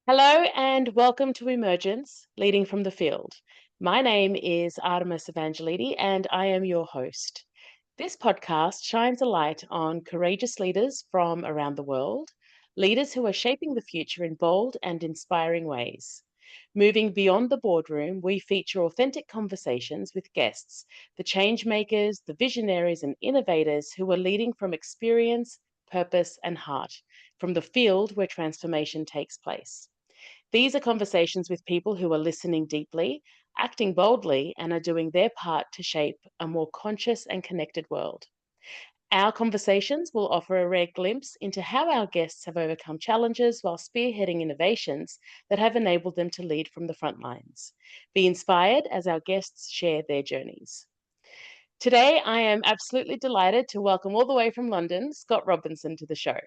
Hello and welcome to Emergence, Leading from the Field. My name is Artemis Evangelidi and I am your host. This podcast shines a light on courageous leaders from around the world, leaders who are shaping the future in bold and inspiring ways. Moving beyond the boardroom, we feature authentic conversations with guests, the change makers, the visionaries, and innovators who are leading from experience, purpose, and heart, from the field where transformation takes place. These are conversations with people who are listening deeply, acting boldly, and are doing their part to shape a more conscious and connected world. Our conversations will offer a rare glimpse into how our guests have overcome challenges while spearheading innovations that have enabled them to lead from the front lines. Be inspired as our guests share their journeys. Today, I am absolutely delighted to welcome all the way from London, Scott Robinson, to the show.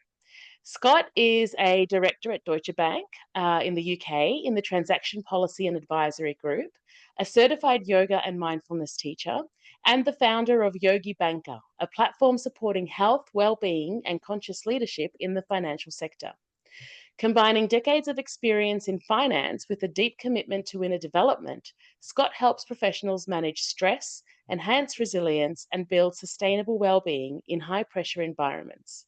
Scott is a director at Deutsche Bank in the UK in the Transaction Policy and Advisory Group, a certified yoga and mindfulness teacher, and the founder of Yogi Banker, a platform supporting health, well-being, and conscious leadership in the financial sector. Combining decades of experience in finance with a deep commitment to inner development, Scott helps professionals manage stress, enhance resilience, and build sustainable well-being in high-pressure environments.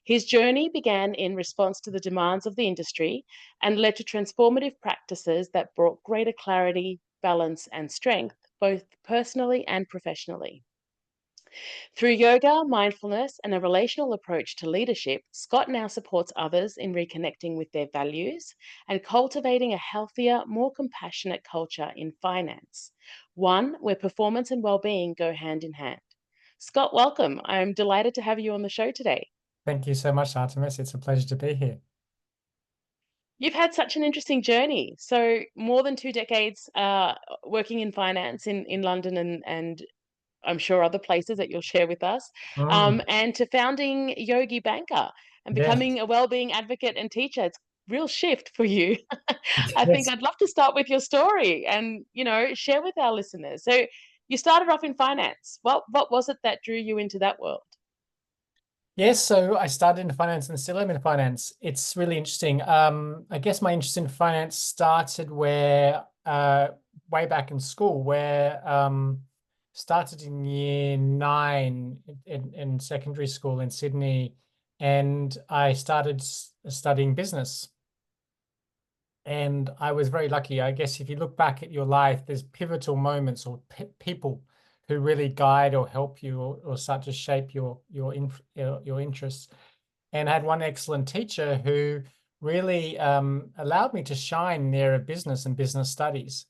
His journey began in response to the demands of the industry and led to transformative practices that brought greater clarity, balance, and strength, both personally and professionally. Through yoga, mindfulness, and a relational approach to leadership, Scott now supports others in reconnecting with their values and cultivating a healthier, more compassionate culture in finance, one where performance and well-being go hand in hand. Scott, welcome. I'm delighted to have you on the show today. Thank you so much, Artemis. It's a pleasure to be here. You've had such an interesting journey. So more than 2 decades working in finance in London and I'm sure other places that you'll share with us, Mm, and to founding Yogi Banker and yes, becoming a well-being advocate and teacher. It's a real shift for you. I think yes. I'd love to start with your story and, share with our listeners. So you started off in finance. What was it that drew you into that world? Yes, so I started in finance and still am in finance. It's really interesting. I guess my interest in finance started where way back in school, where started in year 9 in secondary school in Sydney, and I started studying business. And I was very lucky. I guess if you look back at your life, there's pivotal moments or people who really guide or help you or start to shape your interests. And I had one excellent teacher who really allowed me to shine in the area of business and business studies,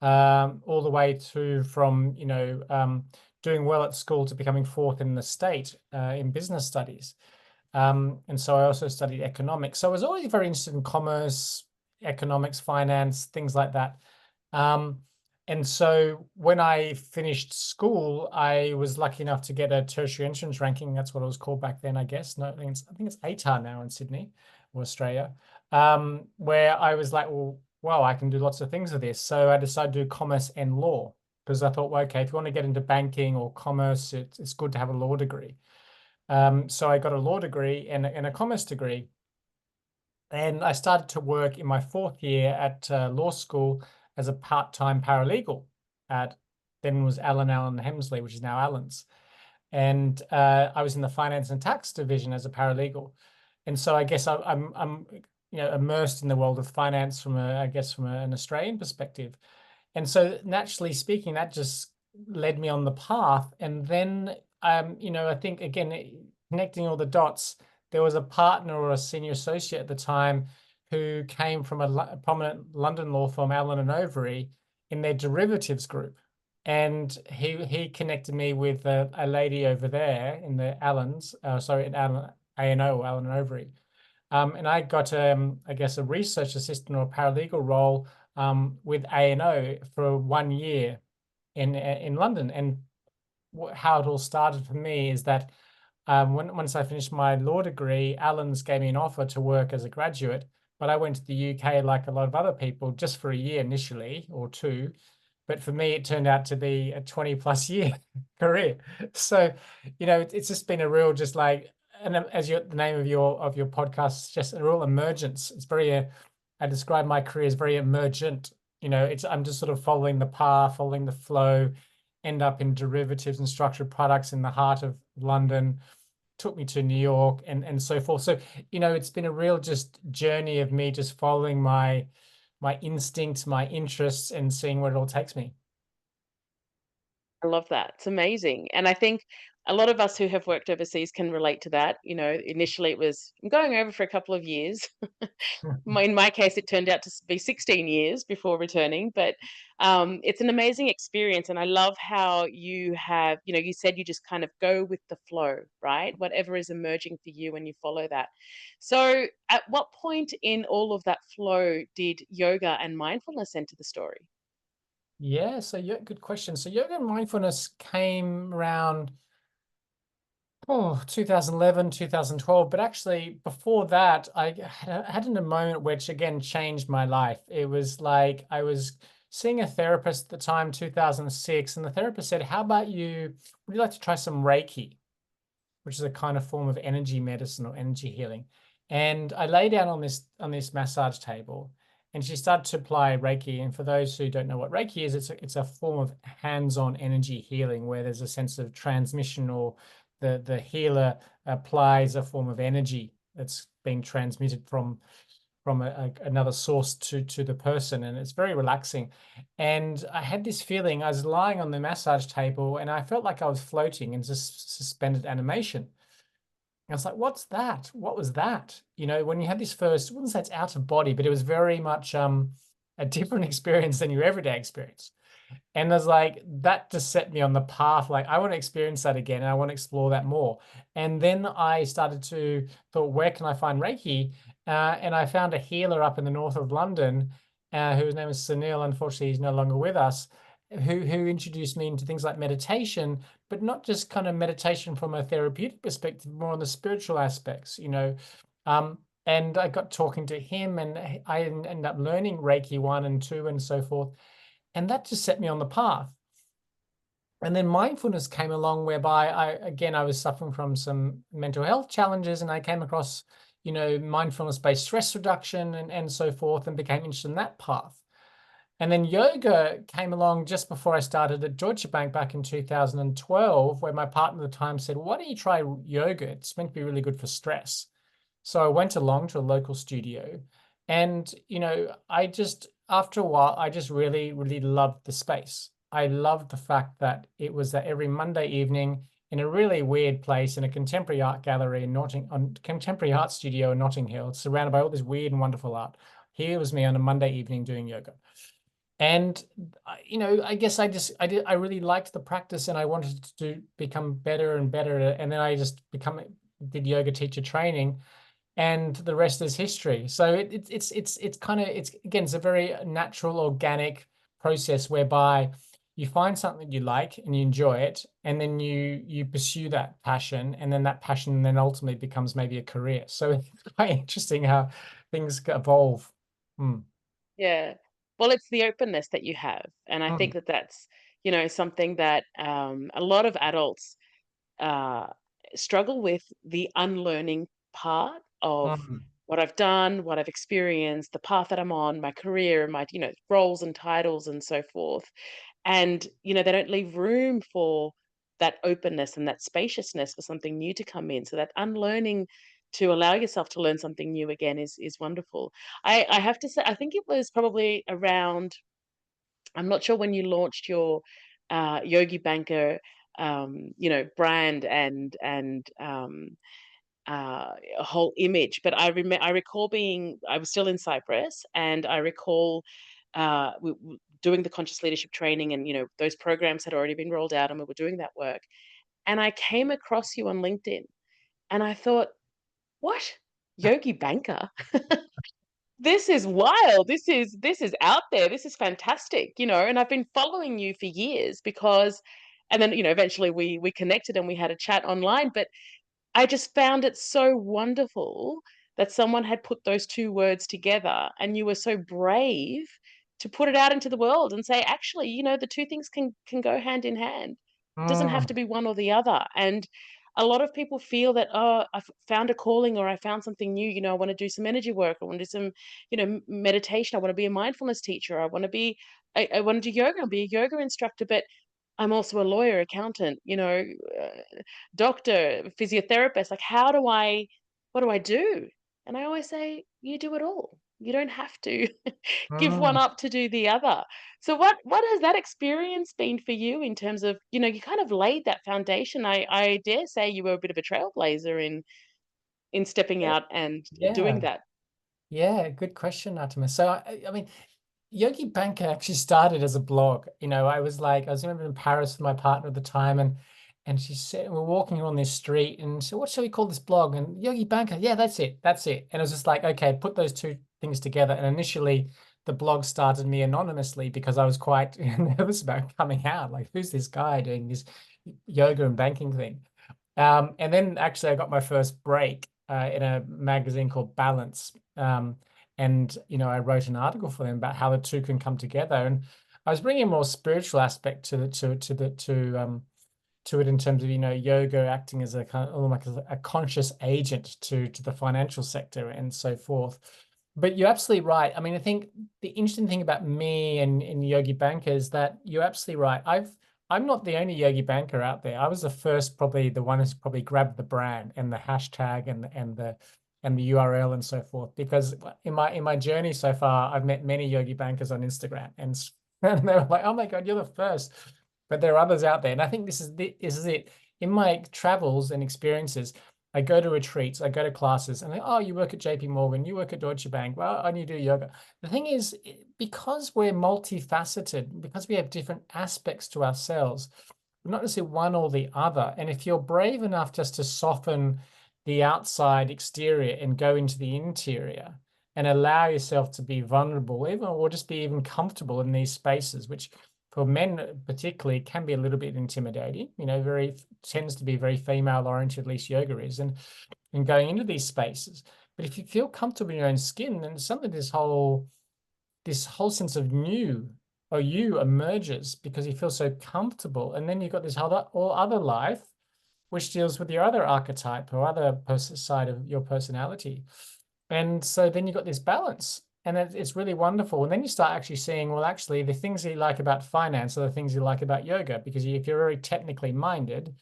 all the way to from doing well at school to becoming fourth in the state in business studies. And so I also studied economics. So I was always very interested in commerce, economics, finance, things like that. Um, and so when I finished school, I was lucky enough to get a tertiary entrance ranking. That's what it was called back then, I guess. No, I think it's ATAR now in Sydney or Australia, where I was like, well, wow, I can do lots of things with this. So I decided to do commerce and law because I thought, well, okay, if you want to get into banking or commerce, it's good to have a law degree. So I got a law degree and a commerce degree. And I started to work in my fourth year at law school as a part-time paralegal at then was Allen Hemsley, which is now Allen's. And I was in the finance and tax division as a paralegal. And so I guess I'm immersed in the world of finance from an Australian perspective. And so naturally speaking, that just led me on the path. And then I think again, connecting all the dots, there was a partner or a senior associate at the time who came from a prominent London law firm, Allen and Overy, in their derivatives group. And he connected me with a lady over there in the Allens, sorry, in Allen, A&O, Allen and Overy. And I got, I guess, a research assistant or paralegal role with A&O for 1 year in London. And how it all started for me is that once I finished my law degree, Allen's gave me an offer to work as a graduate, but I went to the UK like a lot of other people just for a year initially or two. But for me, it turned out to be a 20 plus year career. So, it's just been a real, just like, and as the name of your podcast, just a real emergence. It's very I describe my career as very emergent. I'm just sort of following the path, following the flow, end up in derivatives and structured products in the heart of London, took me to New York and so forth. So, it's been a real just journey of me just following my instincts, my interests, and seeing where it all takes me. I love that. It's amazing. And I think a lot of us who have worked overseas can relate to that. Initially it was, I'm going over for a couple of years. In my case, it turned out to be 16 years before returning, but it's an amazing experience. And I love how you have, you said you just kind of go with the flow, right? Whatever is emerging for you and you follow that. So, at what point in all of that flow did yoga and mindfulness enter the story? Yeah, good question. So yoga and mindfulness came around 2011, 2012. But actually before that, I had in a moment which again changed my life. It was like I was seeing a therapist at the time, 2006, and the therapist said, "How about would you like to try some Reiki?" Which is a kind of form of energy medicine or energy healing. And I lay down on this massage table, and she started to apply Reiki. And for those who don't know what Reiki is, it's a form of hands-on energy healing where there's a sense of transmission, or the healer applies a form of energy that's being transmitted from another source to the person, and it's very relaxing. And I had this feeling, I was lying on the massage table and I felt like I was floating in just suspended animation. I was like, what's that? What was that? When you had this first, I wouldn't say it's out of body, but it was very much a different experience than your everyday experience. And there's like that just set me on the path. Like I want to experience that again, and I want to explore that more. And then I started to thought, where can I find Reiki? And I found a healer up in the north of London, whose name is Sunil. Unfortunately, he's no longer with us. Who introduced me into things like meditation, but not just kind of meditation from a therapeutic perspective, more on the spiritual aspects. Um, and I got talking to him, and I ended up learning Reiki 1 and 2 and so forth. And that just set me on the path. And then mindfulness came along, whereby I was suffering from some mental health challenges, and I came across, mindfulness-based stress reduction and so forth, and became interested in that path. And then yoga came along just before I started at Deutsche Bank back in 2012, where my partner at the time said, "Why don't you try yoga? It's meant to be really good for stress." So I went along to a local studio, and I just after a while I just really, really loved the space. I loved the fact that it was that every Monday evening in a really weird place in a contemporary art gallery in contemporary art studio in Notting Hill, surrounded by all this weird and wonderful art. Here was me on a Monday evening doing yoga. And I guess I really liked the practice, and I wanted to become better and better. And then I just did yoga teacher training, and the rest is history. So it's kind of, it's a very natural, organic process whereby you find something you like and you enjoy it, and then you pursue that passion, and then that passion then ultimately becomes maybe a career. So it's quite interesting how things evolve. Mm. Yeah. Well, it's the openness that you have. And I think Mm. that that's, something that a lot of adults uh, struggle with the unlearning part of Mm. what I've done, what I've experienced, the path that I'm on, my career, my, roles and titles and so forth. And, they don't leave room for that openness and that spaciousness for something new to come in. So that unlearning to allow yourself to learn something new again is wonderful. I have to say, I think it was probably around, I'm not sure when you launched your Yogi Banker brand and a whole image. But I recall I was still in Cyprus, and I recall doing the conscious leadership training, and those programs had already been rolled out, and we were doing that work. And I came across you on LinkedIn, and I thought, what, Yogi Banker? This is wild. This is out there. This is fantastic, and I've been following you for years because and then, eventually we connected and we had a chat online, but I just found it so wonderful that someone had put those 2 words together, and you were so brave to put it out into the world and say, "Actually, the 2 things can go hand in hand. It doesn't have Mm. to be one or the other." And a lot of people feel that, oh, I've found a calling, or I found something new. I want to do some energy work. I want to do some, meditation. I want to be a mindfulness teacher. I want to do yoga and be a yoga instructor. But I'm also a lawyer, accountant, doctor, physiotherapist. Like, what do I do? And I always say, you do it all. You don't have to give one Mm. up to do the other. So what has that experience been for you in terms of, you kind of laid that foundation. I dare say you were a bit of a trailblazer in stepping out and doing Yeah. that. Yeah, good question, Artemis. So I mean, Yogi Banker actually started as a blog. I was remember in Paris with my partner at the time, and she said we're walking on this street, and so what shall we call this blog? And Yogi Banker, yeah, that's it. And it was just like, okay, put those two things together. And initially, the blog started me anonymously because I was quite nervous about coming out. Like, who's this guy doing this yoga and banking thing? And then actually I got my first break in a magazine called Balance. And I wrote an article for them about how the two can come together. And I was bringing a more spiritual aspect to it in terms of yoga acting as a kind of almost like a conscious agent to the financial sector and so forth. But you're absolutely right. I mean, I think the interesting thing about me and Yogi Banker is that you're absolutely right. I'm not the only Yogi Banker out there. I was the first, probably the one who's probably grabbed the brand and the hashtag and the URL and so forth. Because in my journey so far, I've met many Yogi Bankers on Instagram, and they were like, "Oh my God, you're the first." But there are others out there, and I think this is it. In my travels and experiences, I go to retreats, I go to classes, and oh, you work at JP Morgan, you work at Deutsche Bank, well, and you do yoga. The thing is, because we're multifaceted, because we have different aspects to ourselves, we're not necessarily one or the other. And if you're brave enough just to soften the outside exterior and go into the interior and allow yourself to be vulnerable, even or just be even comfortable in these spaces, which for men particularly can be a little bit intimidating, very tends to be very female oriented, at least yoga is, and going into these spaces. But if you feel comfortable in your own skin, then suddenly this whole sense of new or you emerges because you feel so comfortable. And then you've got this all other life, which deals with your other archetype or other side of your personality. And so then you've got this balance, and it's really wonderful. And then you start actually seeing, well, actually, the things you like about finance are the things you like about yoga, because if you're very technically minded,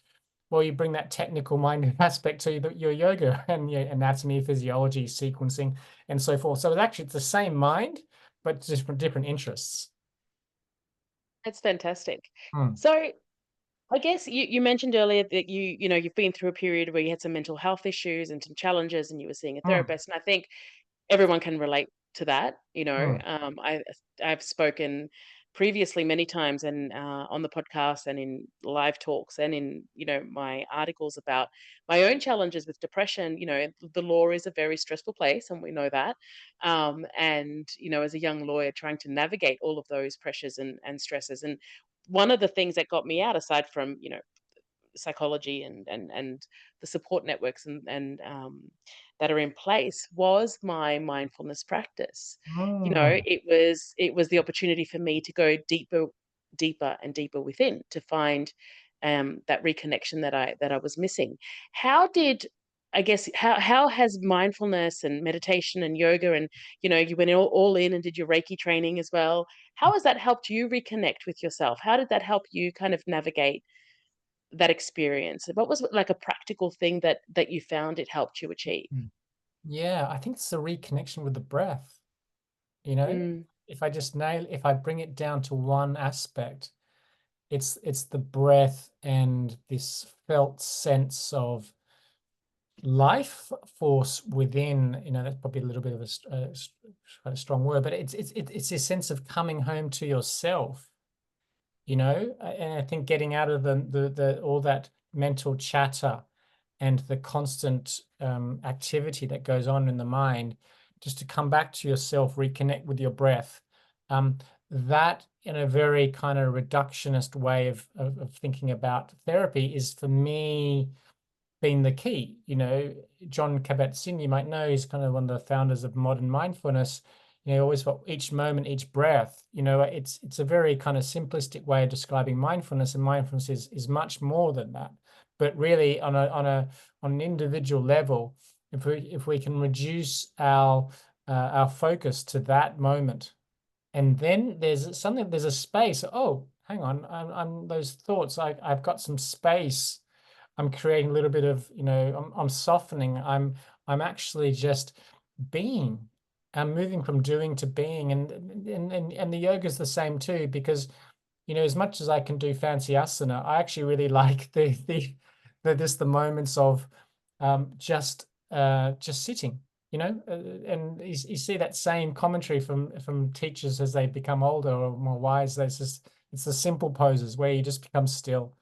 well, you bring that technical minded aspect to your yoga and your anatomy, physiology, sequencing, and so forth. So it's the same mind, but different interests. That's fantastic. Hmm. So I guess you mentioned earlier that you've been through a period where you had some mental health issues and some challenges, and you were seeing a Hmm. therapist. And I think everyone can relate to that. Hmm. I've spoken previously many times, and on the podcast and in live talks and in my articles about my own challenges with depression. The law is a very stressful place, and we know that. And as a young lawyer, trying to navigate all of those pressures and stresses, and one of the things that got me out, aside from psychology and the support networks and that are in place, was my mindfulness practice. Hmm. It was the opportunity for me to go deeper and deeper within, to find that reconnection that I was missing. How did I guess how has mindfulness and meditation and yoga, and you went all in and did your Reiki training as well? How has that helped you reconnect with yourself? How did that help you kind of navigate that experience? What was like a practical thing that you found it helped you achieve? Hmm. Yeah, I think it's a reconnection with the breath. You know, Mm, if I bring it down to one aspect, it's the breath and this felt sense of life force within. That's probably a little bit of quite a strong word, but it's a sense of coming home to yourself. And I think getting out of the all that mental chatter and the constant activity that goes on in the mind, just to come back to yourself, reconnect with your breath. Um, that, in a very kind of reductionist way of thinking about therapy, is for me been the key. John Kabat-Zinn, you might know, he's kind of one of the founders of modern mindfulness. Always about each moment, each breath. It's a very kind of simplistic way of describing mindfulness, and mindfulness is much more than that. but really on an individual level, if we can reduce our focus to that moment, and then there's a space. Oh, hang on, I'm those thoughts. I've got some space. I'm creating a little bit of, I'm softening. I'm actually just being. I'm moving from doing to being, and the yoga is the same too, because as much as I can do fancy asana, I actually really like the moments of just sitting, and you see that same commentary from teachers as they become older or more wise. It's the simple poses where you just become still,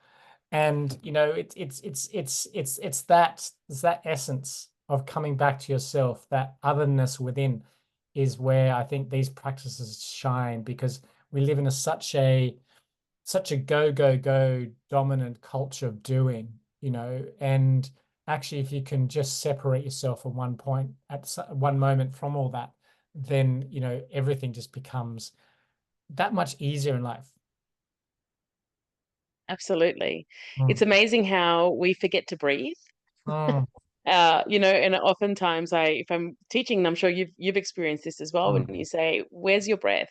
and it's that essence of coming back to yourself, that otherness within, is where I think these practices shine, because we live in such a go go go dominant culture of doing, and actually if you can just separate yourself at one point, at one moment, from all that, then everything just becomes that much easier in life. Absolutely. Mm. It's amazing how we forget to breathe. Mm. And oftentimes if I'm teaching, and I'm sure you've experienced this as well, when Mm. you say, "Where's your breath?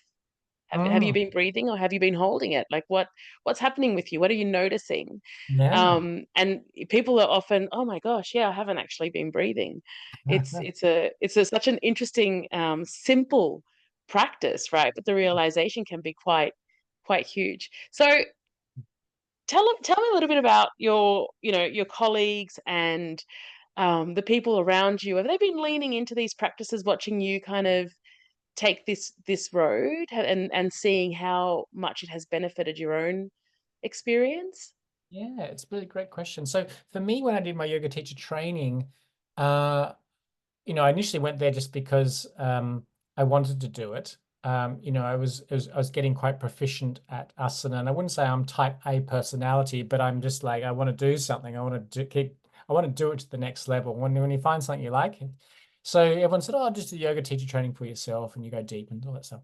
Have you Mm. been breathing, or have you been holding it? Like what's happening with you? What are you noticing?" Yeah. And people are often, "Oh my gosh, yeah, I haven't actually been breathing." It's such an interesting, simple practice, right? But the realization can be quite huge. So tell me a little bit about your colleagues and the people around you. Have they been leaning into these practices, watching you kind of take this road, and seeing how much it has benefited your own experience? Yeah, it's a really great question. So for me, when I did my yoga teacher training, uh, I initially went there just because I wanted to do it. I was getting quite proficient at asana, and I wouldn't say I'm type A personality, but I'm just like, I want to do something. I want to do it to the next level. When you find something you like, so everyone said, "Oh, just do yoga teacher training for yourself, and you go deep and all that stuff."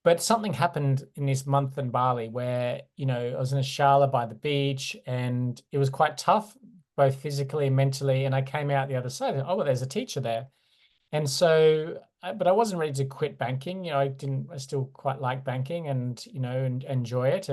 But something happened in this month in Bali where, I was in a shala by the beach, and it was quite tough, both physically and mentally. And I came out the other side. Oh, well, there's a teacher there. And so, but I wasn't ready to quit banking. I still quite like banking, and enjoy it.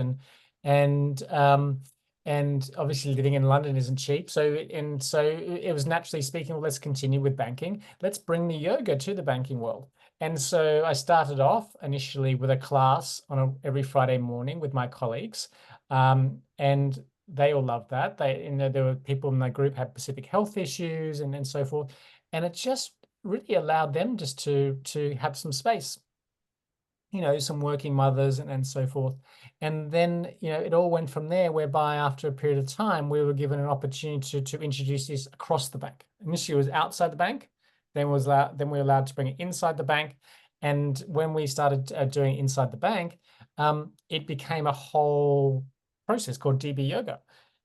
And obviously living in London isn't cheap. So it was naturally speaking, well, let's continue with banking. Let's bring the yoga to the banking world. And so I started off initially with a class every Friday morning with my colleagues. And they all loved that. There were people in my group had specific health issues and so forth. And it just really allowed them just to have some space, some working mothers and so forth. And then, it all went from there, whereby after a period of time, we were given an opportunity to introduce this across the bank. Initially, it was outside the bank, then we were allowed to bring it inside the bank. And when we started doing it inside the bank, it became a whole process called DB Yoga.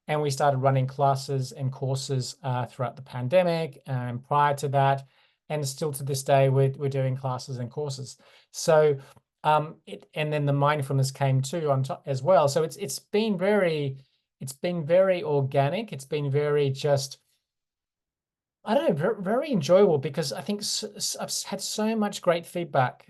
And we started running classes and courses throughout the pandemic and prior to that. And still to this day, we're doing classes and courses. So and then the mindfulness came too on top as well. So it's been very organic. It's been very just, I don't know, very, very enjoyable, because I think I've had so much great feedback,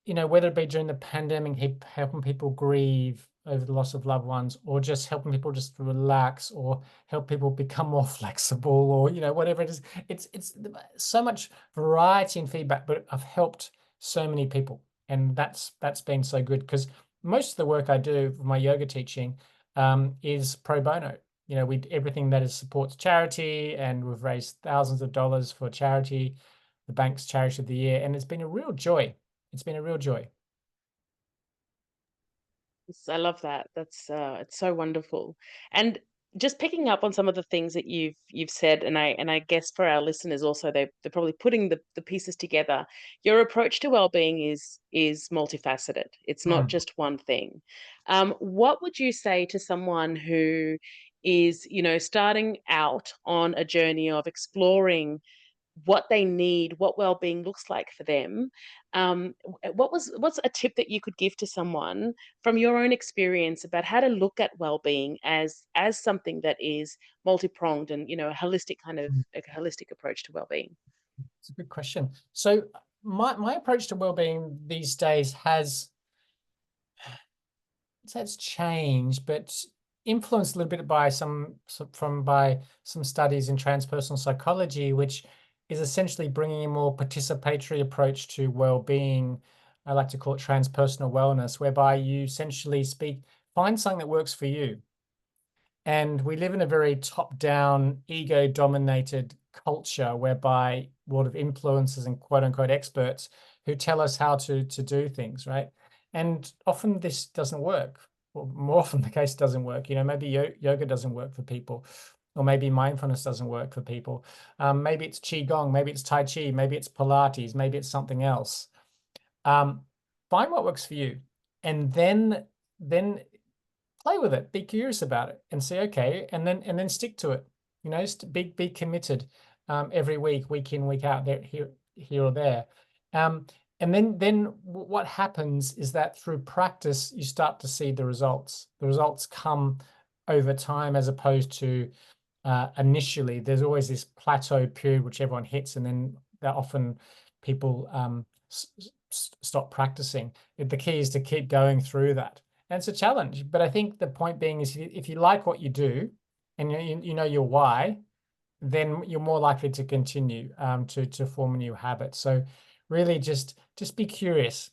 whether it be during the pandemic, helping people grieve over the loss of loved ones, or just helping people just relax, or help people become more flexible, or whatever it is. It's so much variety and feedback, but I've helped so many people, and that's been so good, because most of the work I do for my yoga teaching is pro bono. We everything that is supports charity, and we've raised thousands of dollars for charity, the bank's charity of the year, and it's been a real joy. It's been a real joy. I love that. That's it's so wonderful. And just picking up on some of the things that you've said, and I guess for our listeners also, they're probably putting the pieces together. Your approach to well-being is multifaceted. It's not Mm. just one thing. What would you say to someone who is, starting out on a journey of exploring what they need, what well-being looks like for them. What's a tip that you could give to someone from your own experience about how to look at well-being as something that is multi-pronged and, a holistic a holistic approach to well-being? It's a good question. So my approach to well-being these days has changed, but influenced a little bit by some studies in transpersonal psychology, which is essentially bringing a more participatory approach to well-being. I like to call it transpersonal wellness, whereby you essentially find something that works for you. And we live in a very top-down, ego-dominated culture whereby a lot of influencers and quote unquote experts who tell us how to do things, right? And often this doesn't work. Well, more often the case doesn't work. Maybe yoga doesn't work for people, or maybe mindfulness doesn't work for people. Maybe it's qigong, maybe it's tai chi, maybe it's Pilates, maybe it's something else. Find what works for you, and then play with it, be curious about it, and say, okay, and then stick to it. Be committed every week in, week out, there, here or there. And then what happens is that through practice, you start to see the results. The results come over time, as opposed to initially. There's always this plateau period which everyone hits, and then that often people stop practicing. The key is to keep going through that. And it's a challenge, but I think the point being is, if you like what you do and you know your why, then you're more likely to continue to form a new habit. So really just be curious,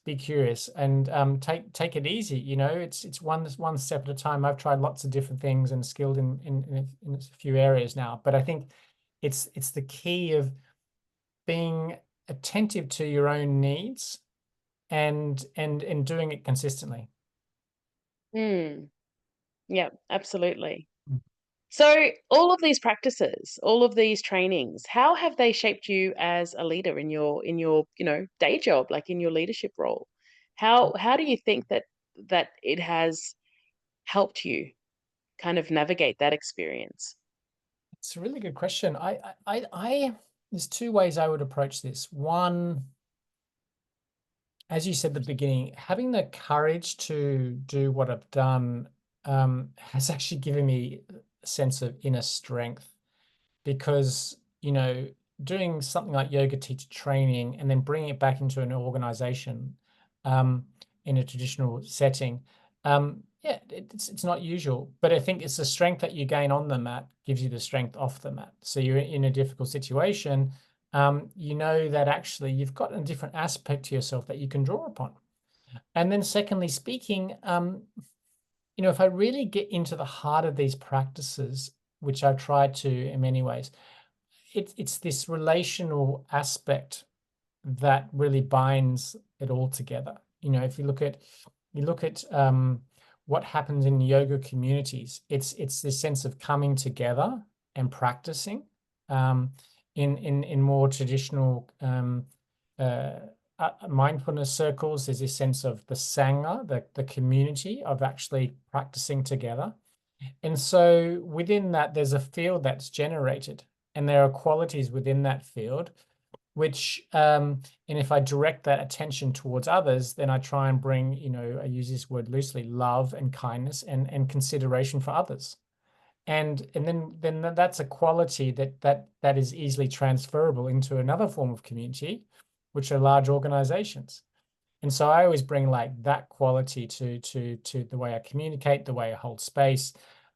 and take it easy. It's one step at a time. I've tried lots of different things and skilled in a few areas now, but I think it's the key of being attentive to your own needs and doing it consistently. Mm, yeah, absolutely. So, all of these practices, all of these trainings, how have they shaped you as a leader in your day job, like in your leadership role? How do you think that it has helped you kind of navigate that experience? It's a really good question. There's two ways I would approach this. One, as you said at the beginning, having the courage to do what I've done has actually given me a sense of inner strength, because doing something like yoga teacher training and then bringing it back into an organization um, in a traditional setting, yeah, it's not usual, but I think it's the strength that you gain on the mat gives you the strength off the mat. So you're in a difficult situation, you know that actually you've got a different aspect to yourself that you can draw upon. And then secondly speaking, if I really get into the heart of these practices, which I've tried to in many ways, it's this relational aspect that really binds it all together. If you look at what happens in yoga communities, it's this sense of coming together and practicing. In more traditional mindfulness circles, there's this sense of the sangha, the community of actually practicing together. And so within that, there's a field that's generated, and there are qualities within that field, which, and if I direct that attention towards others, then I try and bring, I use this word loosely, love and kindness and consideration for others. And then that's a quality that is easily transferable into another form of community, which are large organizations. And so I always bring like that quality to the way I communicate, the way I hold space,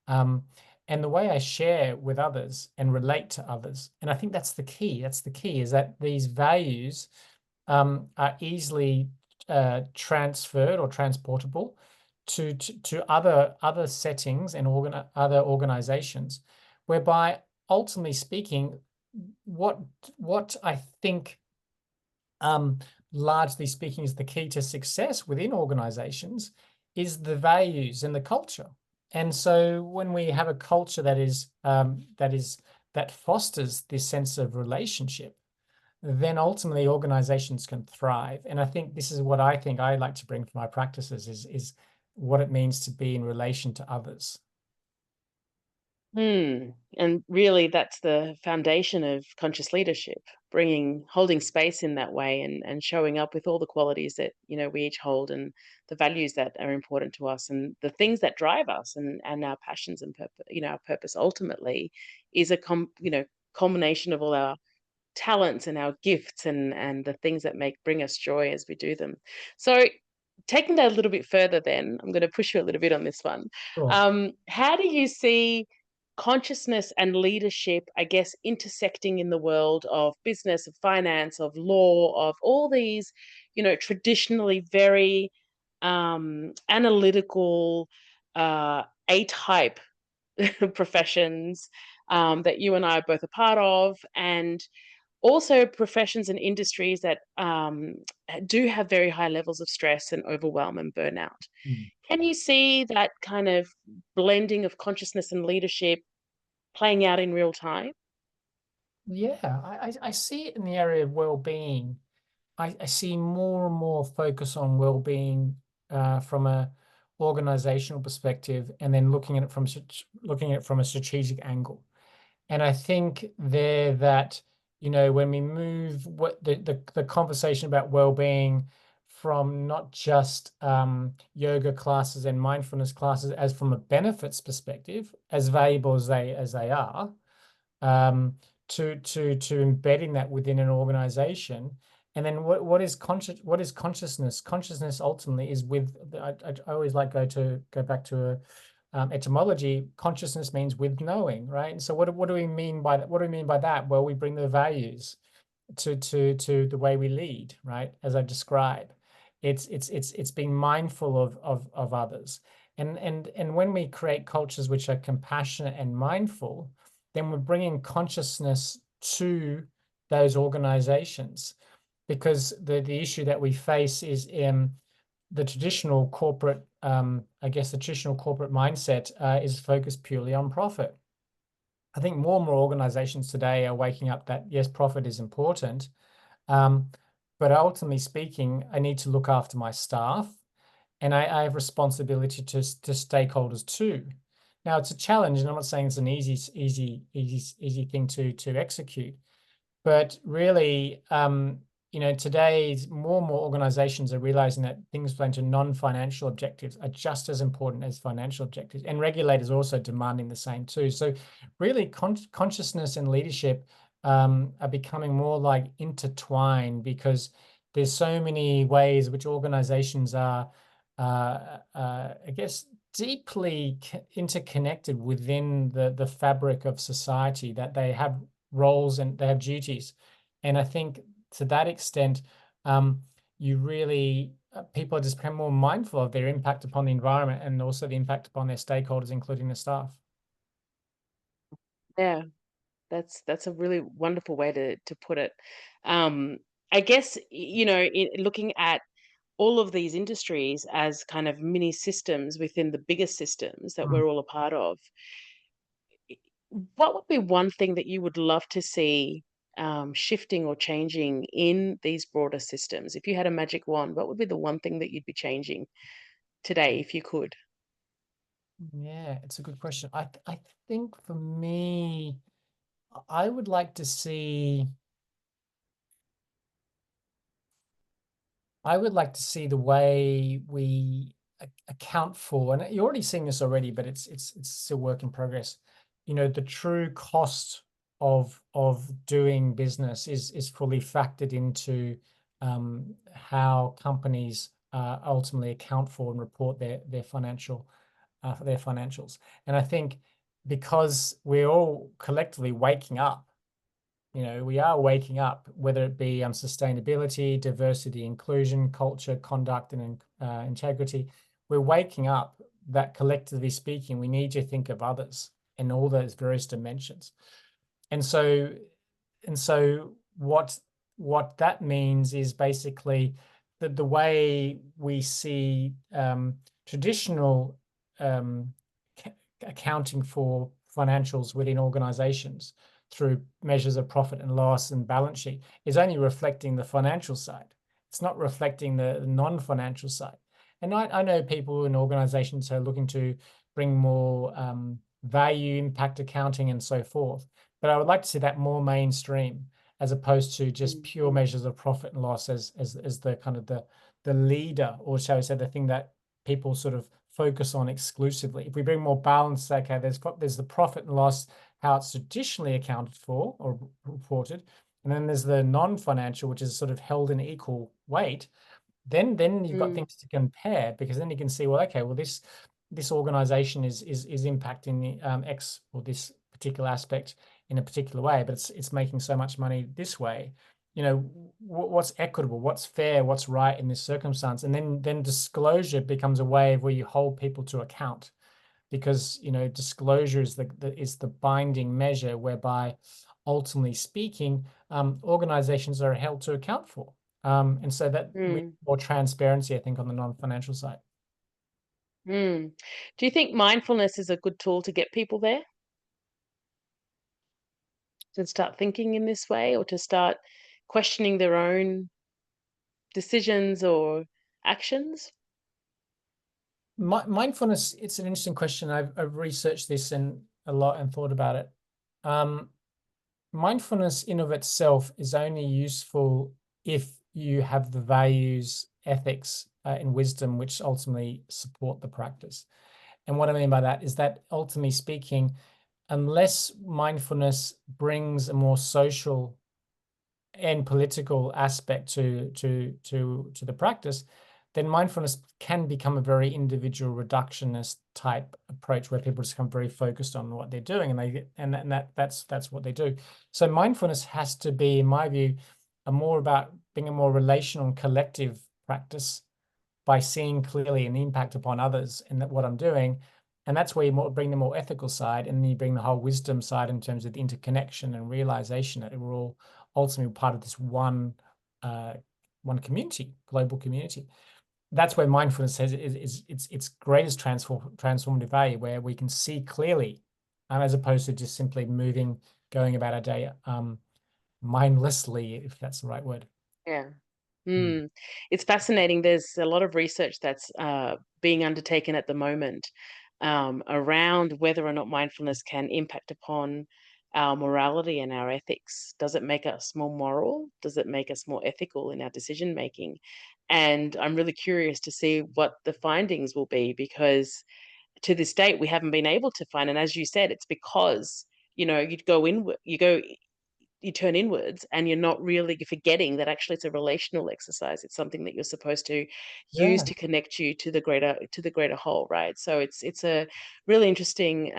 and the way I share with others and relate to others. And I think that's the key. That's the key, is that these values are easily transferred or transportable to other settings and other organizations, whereby ultimately speaking, what I think largely speaking is the key to success within organizations is the values and the culture. And so when we have a culture that fosters this sense of relationship, then ultimately organizations can thrive. And I think this is what I think I like to bring to my practices is what it means to be in relation to others. And really, that's the foundation of conscious leadership, holding space in that way, and showing up with all the qualities that, we each hold, and the values that are important to us, and the things that drive us, and our passions and purpose. Our purpose ultimately is combination of all our talents and our gifts, and the things that bring us joy as we do them. So, taking that a little bit further, then I'm going to push you a little bit on this one. Sure. How do you see consciousness and leadership, I guess, intersecting in the world of business, of finance, of law, of all these, traditionally very analytical, A type professions that you and I are both a part of, and also professions and industries that do have very high levels of stress and overwhelm and burnout. Mm. Can you see that kind of blending of consciousness and leadership playing out in real time? Yeah, I see it in the area of well-being. I see more and more focus on well-being from a organizational perspective, and then looking at it from a strategic angle. And I think there that, when we move the conversation about well-being from not just yoga classes and mindfulness classes as from a benefits perspective, as valuable as they are, um, to embedding that within an organization. And then what is consciousness? Consciousness ultimately is I always like go back to etymology. Consciousness means with knowing, right? And so what do we mean by that? What do we mean by that? Well, we bring the values to the way we lead, right? As I describe, it's being mindful of others, and when we create cultures which are compassionate and mindful, then we're bringing consciousness to those organizations, because the issue that we face is in the traditional corporate, I guess the traditional corporate mindset is focused purely on profit. I think more and more organizations today are waking up that yes, profit is important, um, but ultimately speaking, I need to look after my staff, and I have responsibility to stakeholders too. Now it's a challenge, and I'm not saying it's an easy thing to execute, but really, today more and more organizations are realizing that things related to non-financial objectives are just as important as financial objectives, and regulators are also demanding the same too. So really consciousness and leadership are becoming more like intertwined, because there's so many ways which organizations are, I guess, deeply interconnected within the fabric of society, that they have roles and they have duties. And I think to that extent, you really people are just becoming more mindful of their impact upon the environment, and also the impact upon their stakeholders, including the staff. Yeah, that's a really wonderful way to put it. Um, I guess looking at all of these industries as kind of mini systems within the bigger systems that Mm. we're all a part of. What would be one thing that you would love to see shifting or changing in these broader systems? If you had a magic wand, what would be the one thing that you'd be changing today if you could? Yeah, it's a good question. I think for me, I would like to see I would like to see the way we account for, and you're already seeing this already, but it's still work in progress. The true cost of doing business is fully factored into how companies ultimately account for and report their financials. And I think because we're all collectively waking up, we are waking up, whether it be sustainability, diversity, inclusion, culture, conduct, and integrity. We're waking up that, collectively speaking, we need to think of others in all those various dimensions. And so, what that means is basically that the way we see traditional um, accounting for financials within organizations through measures of profit and loss and balance sheet is only reflecting the financial side. It's not reflecting the non-financial side. And I know people in organizations who are looking to bring more value impact accounting and so forth. But I would like to see that more mainstream as opposed to just Mm. pure measures of profit and loss as the kind of the leader, or shall we say the thing that people sort of focus on exclusively. If we bring more balance, okay, there's the profit and loss, how it's traditionally accounted for or reported, and then there's the non-financial, which is sort of held in equal weight. Then you've got Mm. things to compare, because then you can see, well, okay, well, this organization is impacting X or this particular aspect in a particular way, but it's making so much money this way. You know, what's equitable, what's fair, what's right in this circumstance, and then disclosure becomes a way of where you hold people to account, because disclosure is the binding measure whereby, ultimately speaking, organizations are held to account for. And so that we Mm. more transparency, I think, on the non-financial side. Mm. Do you think mindfulness is a good tool to get people there, to start thinking in this way, or to start questioning their own decisions or actions? Mindfulness, it's an interesting question. I've researched this and a lot and thought about it. Um, Mindfulness in of itself is only useful if you have the values, ethics, and wisdom which ultimately support the practice. And what I mean by that is that, ultimately speaking, unless mindfulness brings a more social and political aspect to the practice, then mindfulness can become a very individual reductionist type approach, where people just become very focused on what they're doing, that's what they do. So mindfulness has to be, in my view, about being a more relational and collective practice, by seeing clearly an impact upon others in what I'm doing. And that's where you bring the more ethical side, and then you bring the whole wisdom side in terms of the interconnection and realization that we're all ultimately part of this one community, global community. That's where mindfulness has is its greatest transformative value, where we can see clearly, as opposed to just simply going about our day mindlessly, if that's the right word. Yeah. Mm. Mm. It's fascinating. There's a lot of research that's being undertaken at the moment around whether or not mindfulness can impact upon our morality and our ethics. Does it make us more moral? Does it make us more ethical in our decision making? And I'm really curious to see what the findings will be, because to this date we haven't been able to find. And as you said, it's because you turn inwards, and you're not really forgetting that actually it's a relational exercise. It's something that you're supposed to use Yeah. to connect you to the greater whole, right? So it's a really interesting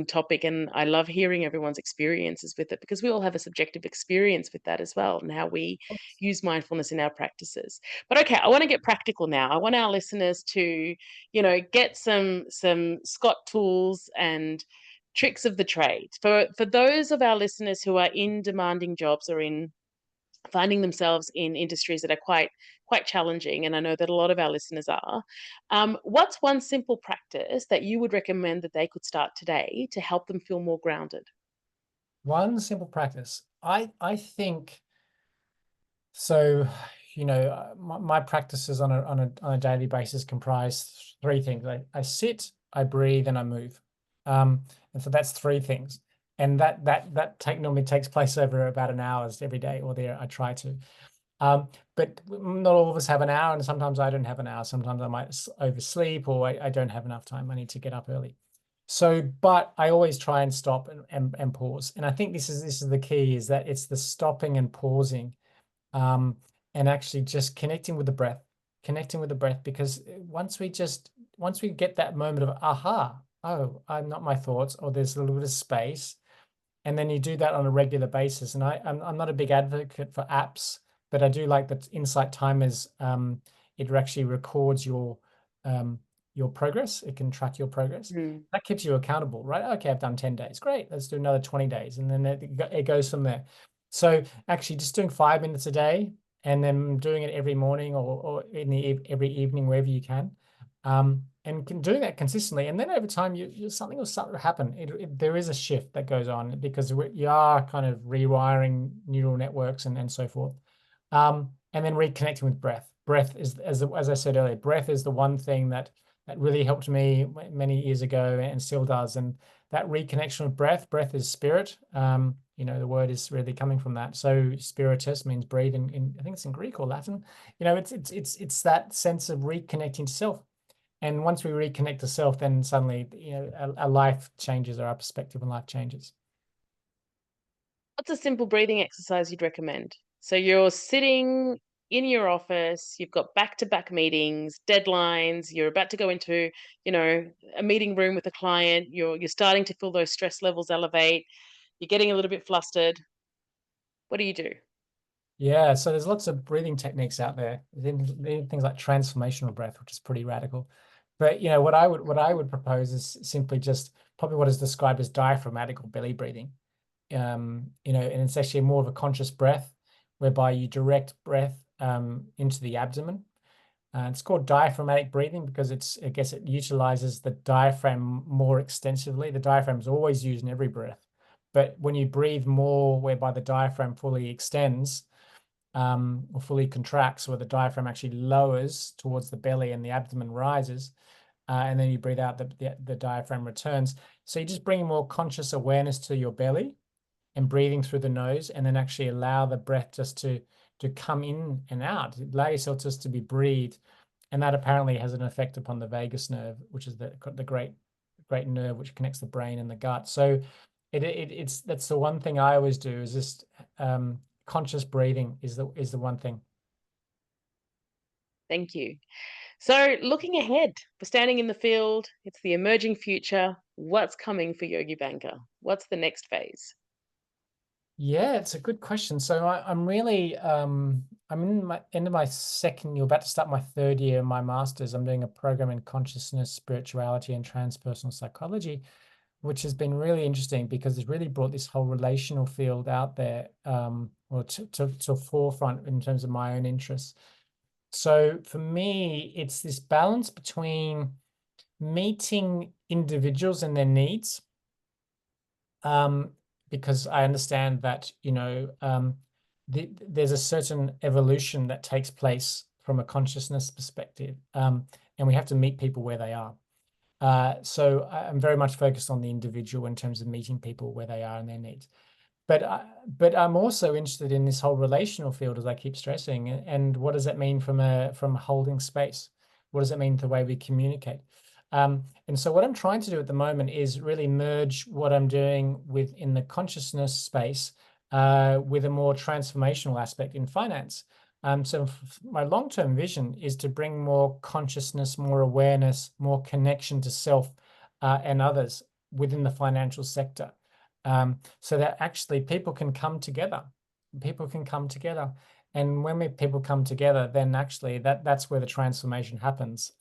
topic, and I love hearing everyone's experiences with it, because we all have a subjective experience with that as well, and how we use mindfulness in our practices. But okay, I want to get practical now. I want our listeners to, get some Scott tools and tricks of the trade. For those of our listeners who are in demanding jobs, or in finding themselves in industries that are quite challenging, and I know that a lot of our listeners are. What's one simple practice that you would recommend that they could start today to help them feel more grounded? One simple practice. I think so. My practices on a daily basis comprise three things. I sit, I breathe, and I move. And so that's three things. And that normally takes place over about an hour every day, or there I try to. But not all of us have an hour, and sometimes I don't have an hour. Sometimes I might oversleep, or I don't have enough time. I need to get up early. So, but I always try and stop and pause. And I think this is the key, is that it's the stopping and pausing, um, and actually just connecting with the breath, because once we get that moment of aha, oh, I'm not my thoughts, or there's a little bit of space, and then you do that on a regular basis. And I'm not a big advocate for apps, but I do like that Insight Timers. It actually records your progress. It can track your progress. Mm. That keeps you accountable, right? Okay, I've done 10 days. Great. Let's do another 20 days. And then it goes from there. So actually just doing 5 minutes a day, and then doing it every morning, or every evening, wherever you can. Doing that consistently, and then over time, something will start to happen. There is a shift that goes on, because you are kind of rewiring neural networks and so forth. And then reconnecting with breath. Breath is, as I said earlier, breath is the one thing that That really helped me many years ago and still does. And that reconnection with breath is spirit. The word is really coming from that. So spiritus means breathe in I think it's in Greek or Latin. It's that sense of reconnecting to self. And once we reconnect to self, then suddenly, our life changes, or our perspective on life changes. What's a simple breathing exercise you'd recommend? So you're sitting in your office, you've got back-to-back meetings, deadlines, you're about to go into, a meeting room with a client, you're starting to feel those stress levels elevate, you're getting a little bit flustered. What do you do? Yeah, so there's lots of breathing techniques out there. Things like transformational breath, which is pretty radical. But what I would propose is simply just probably what is described as diaphragmatic or belly breathing. And it's actually more of a conscious breath whereby you direct breath into the abdomen. It's called diaphragmatic breathing because I guess it utilizes the diaphragm more extensively. The diaphragm is always used in every breath, but when you breathe more, whereby the diaphragm fully extends, or fully contracts, where the diaphragm actually lowers towards the belly and the abdomen rises, and then you breathe out, the diaphragm returns. So you're just bringing more conscious awareness to your belly and breathing through the nose, and then actually allow the breath just to come in and out. Allow yourself just to be breathed, and that apparently has an effect upon the vagus nerve, which is the great nerve which connects the brain and the gut. So it's that's the one thing I always do is just conscious breathing is the one thing. Thank you. So looking ahead, we're standing in the field, it's the emerging future. What's coming for Yogi Banker? What's the next phase? Yeah, it's a good question. So I'm really I'm in my end of my second year, about to start my third year in my master's. I'm doing a program in consciousness, spirituality, and transpersonal psychology, which has been really interesting because it's really brought this whole relational field out there, or to forefront in terms of my own interests. So for me, it's this balance between meeting individuals and their needs, um, because I understand that, there's a certain evolution that takes place from a consciousness perspective, and we have to meet people where they are. So I'm very much focused on the individual in terms of meeting people where they are and their needs. But I'm also interested in this whole relational field, as I keep stressing. And what does that mean from holding space? What does it mean the way we communicate? And so what I'm trying to do at the moment is really merge what I'm doing in the consciousness space with a more transformational aspect in finance. So my long-term vision is to bring more consciousness, more awareness, more connection to self and others within the financial sector, so that actually people can come together. People can come together. And when people come together, then actually that's where the transformation happens,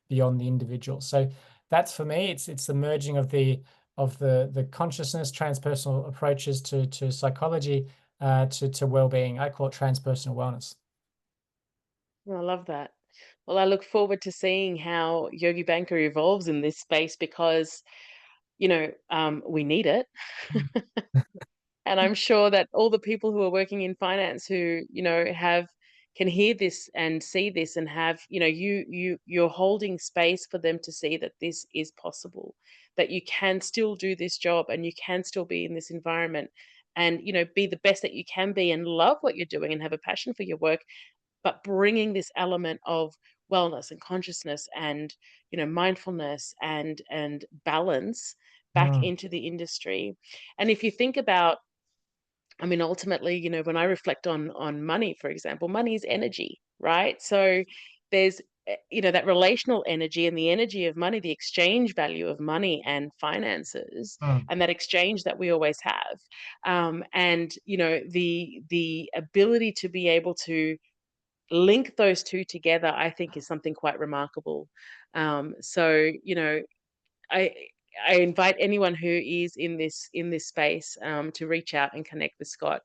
beyond the individual. So that's, for me, it's the merging of the consciousness, transpersonal approaches to psychology, to well-being. I call it transpersonal wellness. I love that. Well, I look forward to seeing how Yogi Banker evolves in this space because, we need it. And I'm sure that all the people who are working in finance who, can hear this and see this and have, you're holding space for them to see that this is possible, that you can still do this job and you can still be in this environment and, be the best that you can be and love what you're doing and have a passion for your work, but bringing this element of wellness and consciousness and, mindfulness and balance back Mm, into the industry. And if you think about, I mean, ultimately, when I reflect on money, for example, money is energy, right? So there's that relational energy and the energy of money, the exchange value of money and finances, mm, and that exchange that we always have, and the ability to be able to link those two together, I think, is something quite remarkable. So I I invite anyone who is in this space to reach out and connect with Scott.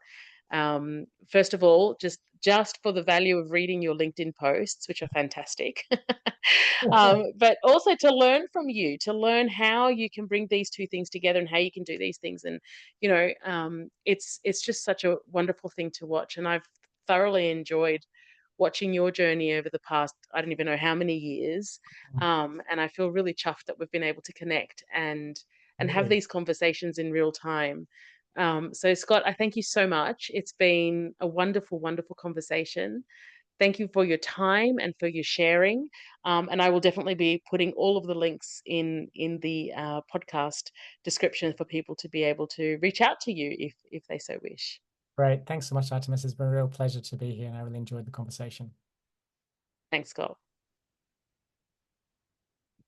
First of all, just for the value of reading your LinkedIn posts, which are fantastic, but also to learn from you, to learn how you can bring these two things together and how you can do these things. And it's just such a wonderful thing to watch, and I've thoroughly enjoyed watching your journey over the past, I don't even know how many years. Mm. And I feel really chuffed that we've been able to connect and have Really these conversations in real time. So Scott, I thank you so much. It's been a wonderful, wonderful conversation. Thank you for your time and for your sharing. And I will definitely be putting all of the links in the podcast description for people to be able to reach out to you if they so wish. great. Thanks so much, Artemis. It's been a real pleasure to be here, and I really enjoyed the conversation. Thanks, Scott.